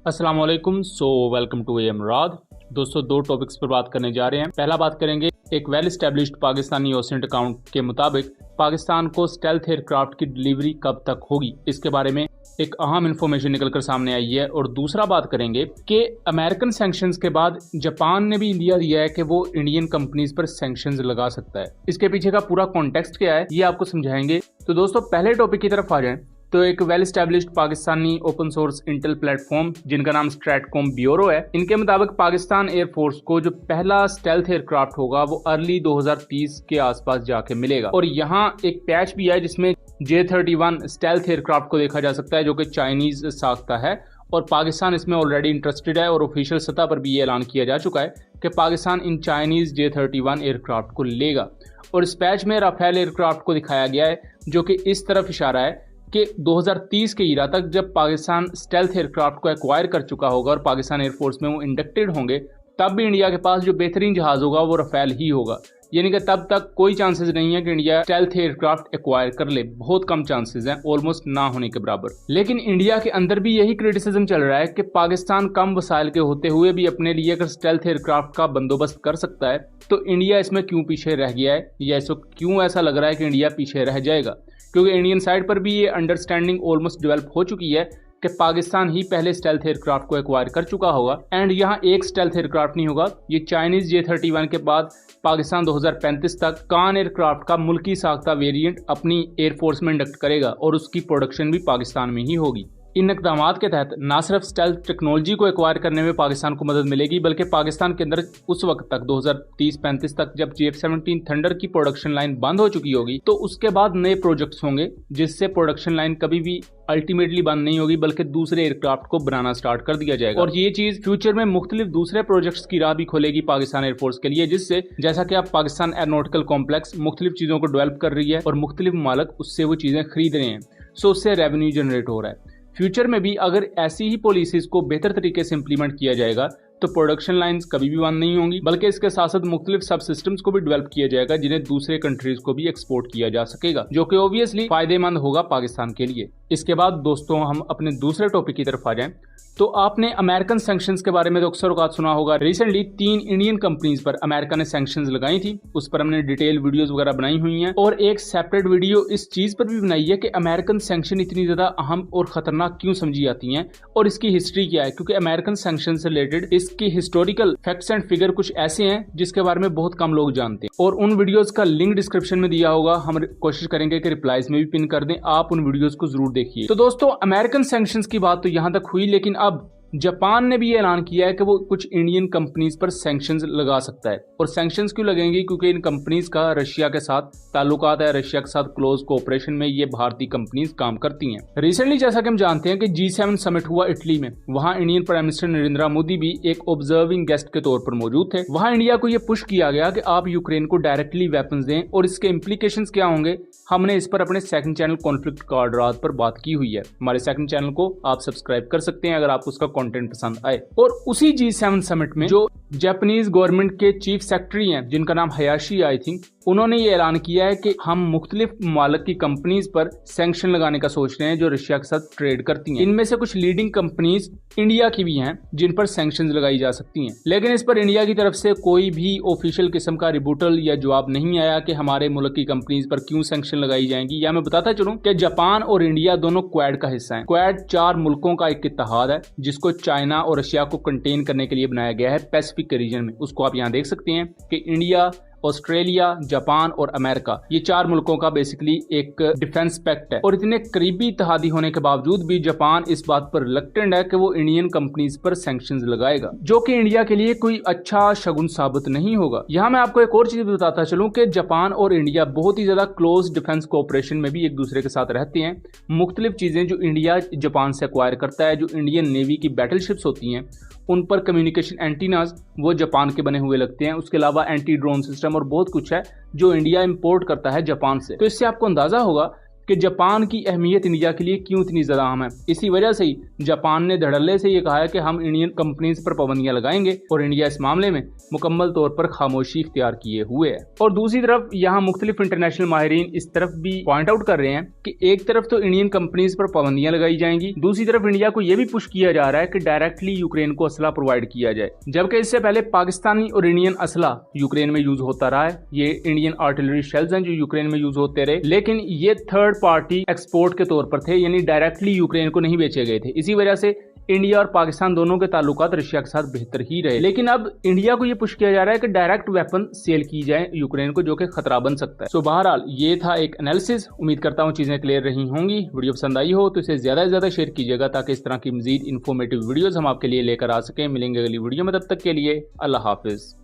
अस्सलाम वालेकुम। Welcome to M Raad. दोस्तों, दो टॉपिक्स पर बात करने जा रहे हैं। पहला बात करेंगे, एक well established Pakistani OSINT account के मुताबिक पाकिस्तान को स्टेल्थ एयरक्राफ्ट की डिलीवरी कब तक होगी, इसके बारे में एक अहम इन्फॉर्मेशन निकलकर सामने आई है। और दूसरा बात करेंगे कि अमेरिकन सैंक्शंस के बाद जापान ने भी इंडिया दिया है कि वो इंडियन कंपनीज पर सैंक्शंस लगा सकता है। इसके पीछे का पूरा कॉन्टेक्स्ट क्या है, ये आपको समझाएंगे। तो दोस्तों, पहले टॉपिक की तरफ आ जाएं तो एक well established Pakistani open source Intel platform जिनका नाम स्ट्रैटकॉम ब्यूरो है, इनके मुताबिक पाकिस्तान एयरफोर्स को जो पहला स्टेल्थ एयरक्राफ्ट होगा वो अर्ली 2030 के आसपास जाके मिलेगा। और यहाँ एक पैच भी है जिसमें J-31 स्टेल्थ एयरक्राफ्ट को देखा जा सकता है, जो कि चाइनीज साख्ता है और पाकिस्तान इसमें ऑलरेडी इंटरेस्टेड है। और ऑफिशियल सतह पर भी ये ऐलान किया जा चुका है कि Pakistan in Chinese J-31 aircraft को लेगा। और इस पैच में राफेल एयरक्राफ्ट को दिखाया गया है, जो कि इस तरफ इशारा है कि 2030 के ईरा तक जब पाकिस्तान स्टेल्थ एयरक्राफ्ट को एक्वायर कर चुका होगा और पाकिस्तान एयरफोर्स में वो इंडक्टेड होंगे, तब भी इंडिया के पास जो बेहतरीन जहाज होगा वो राफेल ही होगा। यानी कि तब तक कोई चांसेस नहीं है कि इंडिया स्टेल्थ एयरक्राफ्ट एक्वायर कर ले, बहुत कम चांसेस हैं, ऑलमोस्ट ना होने के बराबर। लेकिन इंडिया के अंदर भी यही क्रिटिसिज्म चल रहा है कि पाकिस्तान कम वसाइल के होते हुए भी अपने लिए अगर स्टेल्थ एयरक्राफ्ट का बंदोबस्त कर सकता है तो इंडिया इसमें क्यों पीछे रह गया है, या इस वक्त क्यों ऐसा लग रहा है कि इंडिया पीछे रह जाएगा। क्योंकि इंडियन साइड पर भी ये अंडरस्टैंडिंग ऑलमोस्ट डेवलप हो चुकी है कि पाकिस्तान ही पहले स्टेल्थ एयरक्राफ्ट को एक्वायर कर चुका होगा। एंड यहाँ एक स्टेल्थ एयरक्राफ्ट नहीं होगा, ये चाइनीज J-31 के बाद पाकिस्तान 2035 तक कान एयरक्राफ्ट का मुल्की साख्ता वेरिएंट अपनी एयरफोर्स में इंडक्ट करेगा और उसकी प्रोडक्शन भी पाकिस्तान में ही होगी। इन इक़दामात के तहत न सिर्फ स्टेल्थ टेक्नोलॉजी को एक्वायर करने में पाकिस्तान को मदद मिलेगी, बल्कि पाकिस्तान के अंदर उस वक्त तक 2030-35 तक जब F-17 थंडर की प्रोडक्शन लाइन बंद हो चुकी होगी तो उसके बाद नए प्रोजेक्ट्स होंगे जिससे प्रोडक्शन लाइन कभी भी अल्टीमेटली बंद नहीं होगी, बल्कि दूसरे एयरक्राफ्ट को बनाना स्टार्ट कर दिया जाएगा। और ये चीज फ्यूचर में मुख्तलिफ दूसरे प्रोजेक्ट्स की राह भी खोलेगी पाकिस्तान एयरफोर्स के लिए, जिससे जैसा कि आप पाकिस्तान एरोनॉटिकल कॉम्प्लेक्स मुख्तलिफ चीजों को डेवलप कर रही है और मुख्तलिफ मालिक उससे वो चीजें खरीद रहे हैं, सो उससे रेवेन्यू जनरेट हो रहा है। फ्यूचर में भी अगर ऐसी ही पॉलिसीज को बेहतर तरीके से इंप्लीमेंट किया जाएगा तो प्रोडक्शन लाइंस कभी भी बंद नहीं होंगी, बल्कि इसके साथ साथ मुख्तलिफ सब सिस्टम्स को भी डेवलप किया जाएगा जिन्हें दूसरे कंट्रीज को भी एक्सपोर्ट किया जा सकेगा, जो कि ऑब्वियसली फायदेमंद होगा पाकिस्तान के लिए। इसके बाद दोस्तों, हम अपने दूसरे टॉपिक की तरफ आ जाएं तो आपने अमेरिकन सैंक्शंस के बारे में तो अक्सर औकात सुना होगा। रिसेंटली 3 इंडियन कंपनीज पर अमेरिका ने सैंक्शंस लगाई थी, उस पर हमने डिटेल वीडियोस वगैरह बनाई हुई हैं और एक सेपरेट वीडियो इस चीज पर भी बनाई है कि अमेरिकन सैंक्शन इतनी ज्यादा अहम और खतरनाक क्यों समझी जाती हैं और इसकी हिस्ट्री क्या है। क्योंकि अमेरिकन सैंक्शन से रिलेटेड इसकी हिस्टोरिकल फैक्ट्स एंड फिगर कुछ ऐसे हैं जिसके बारे में बहुत कम लोग जानते हैं, और उन वीडियोस का लिंक डिस्क्रिप्शन में दिया होगा। हम कोशिश करेंगे कि रिप्लाईज में भी पिन कर दें, आप उन वीडियोस को जरूर देखिए। तो दोस्तों, अमेरिकन सैंक्शंस की बात तो यहां तक हुई, लेकिन अब जापान ने भी ऐलान किया है कि वो कुछ इंडियन कंपनीज पर सैंक्शंस लगा सकता है। और सैंक्शंस क्यों लगेंगी? क्योंकि इन कंपनीज का रशिया के साथ ताल्लुकात है, रशिया के साथ क्लोज कोऑपरेशन में ये भारतीय कंपनीज काम करती हैं। रिसेंटली जैसा कि हम जानते हैं कि G7 समिट हुआ इटली में, वहां Indian prime minister Narendra Modi भी एक ऑब्जर्विंग गेस्ट के तौर पर मौजूद थे। वहां इंडिया को ये पुश किया गया कि आप यूक्रेन को डायरेक्टली वेपन्स दें और इसके इम्प्लीकेशंस क्या होंगे। हमने इस पर अपने सेकंड चैनल कॉन्फ्लिक्ट कार्ड पर बात की हुई है। हमारे सेकंड चैनल को आप सब्सक्राइब कर सकते हैं अगर आपको उसका कंटेंट पसंद आए। और उसी G7 समिट में जो जापानीज गवर्नमेंट के चीफ सेक्रेटरी हैं, जिनका नाम हयाशी आई थिंक, उन्होंने ये ऐलान किया है कि हम मुख्तलिफ ममालिक की कंपनीज पर सैंक्शन लगाने का सोच रहे हैं जो रशिया के साथ ट्रेड करती हैं। इनमें से कुछ लीडिंग कंपनीज इंडिया की भी हैं जिन पर सैंक्शंस लगाई जा सकती हैं, लेकिन इस पर इंडिया की तरफ से कोई भी ऑफिशियल किस्म का रिबूटल या जवाब नहीं आया कि हमारे मुल्क की कंपनीज पर क्यों सैंक्शन लगाई जाएंगी। या मैं बताता चलूं कि जापान और इंडिया दोनों क्वाड का हिस्सा है। क्वाड 4 मुल्कों का एक इत्तेहाद है जिसको चाइना और रशिया को कंटेन करने के लिए बनाया गया है पैसिफिक रीजन में। उसको आप यहाँ देख सकते हैं कि इंडिया, ऑस्ट्रेलिया, जापान और अमेरिका, ये 4 मुल्कों का बेसिकली एक डिफेंस पैक्ट है। और इतने करीबी इत्तेहादी होने के बावजूद भी जापान इस बात पर रिलक्टेंट है कि वो इंडियन कंपनीज पर सैंक्शंस लगाएगा, जो कि इंडिया के लिए कोई अच्छा शगुन साबित नहीं होगा। यहाँ मैं आपको एक और चीज बताता चलूं कि जापान और इंडिया बहुत ही ज्यादा क्लोज डिफेंस कोऑपरेशन में भी एक दूसरे के साथ रहते हैं। मुख्तलिफ चीजें जो इंडिया जापान से एक्वायर करता है, जो इंडियन नेवी की बैटलशिप्स होती हैं, उन पर कम्युनिकेशन एंटीनाज वो जापान के बने हुए लगते हैं। उसके अलावा एंटी ड्रोन सिस्टम और बहुत कुछ है जो इंडिया इंपोर्ट करता है जापान से। तो इससे आपको अंदाजा होगा कि जापान की अहमियत इंडिया के लिए क्यों इतनी ज्यादा अहम है। इसी वजह से ही जापान ने धड़ल्ले से ये कहा है कि हम इंडियन कंपनीज पर पाबंदियां लगाएंगे और इंडिया इस मामले में मुकम्मल तौर पर खामोशी इख्तियार किए हुए है। और दूसरी तरफ यहाँ मुख्तलिफ इंटरनेशनल माहिरीन इस तरफ भी पॉइंट आउट कर रहे हैं कि एक तरफ तो इंडियन कंपनीज पर पाबंदियां लगाई जाएंगी, दूसरी तरफ इंडिया को यह भी पुश किया जा रहा है कि डायरेक्टली यूक्रेन को असला प्रोवाइड किया जाए, जबकि इससे पहले पाकिस्तानी और इंडियन असला यूक्रेन में यूज होता रहा है। ये इंडियन आर्टिलरी शेल्स हैं जो यूक्रेन में यूज होते रहे, लेकिन ये थर्ड पार्टी एक्सपोर्ट के तौर पर थे, यानी डायरेक्टली यूक्रेन को नहीं बेचे गए थे। इसी वजह से इंडिया और पाकिस्तान दोनों के ताल्लुकात रशिया के साथ बेहतर ही रहे। लेकिन अब इंडिया को यह पुश किया जा रहा है कि डायरेक्ट वेपन सेल की जाए यूक्रेन को, जो कि खतरा बन सकता है। सो बहरहाल ये था एक एनालिसिस। उम्मीद करता हूँ चीजें क्लियर रही होंगी। वीडियो पसंद आई हो तो इसे ज्यादा से ज्यादा शेयर कीजिएगा ताकि इस तरह की मजीद इन्फॉर्मेटिव वीडियोस हम आपके लिए लेकर आ सकें। मिलेंगे अगली वीडियो में, तब तक के लिए अल्लाह हाफिज।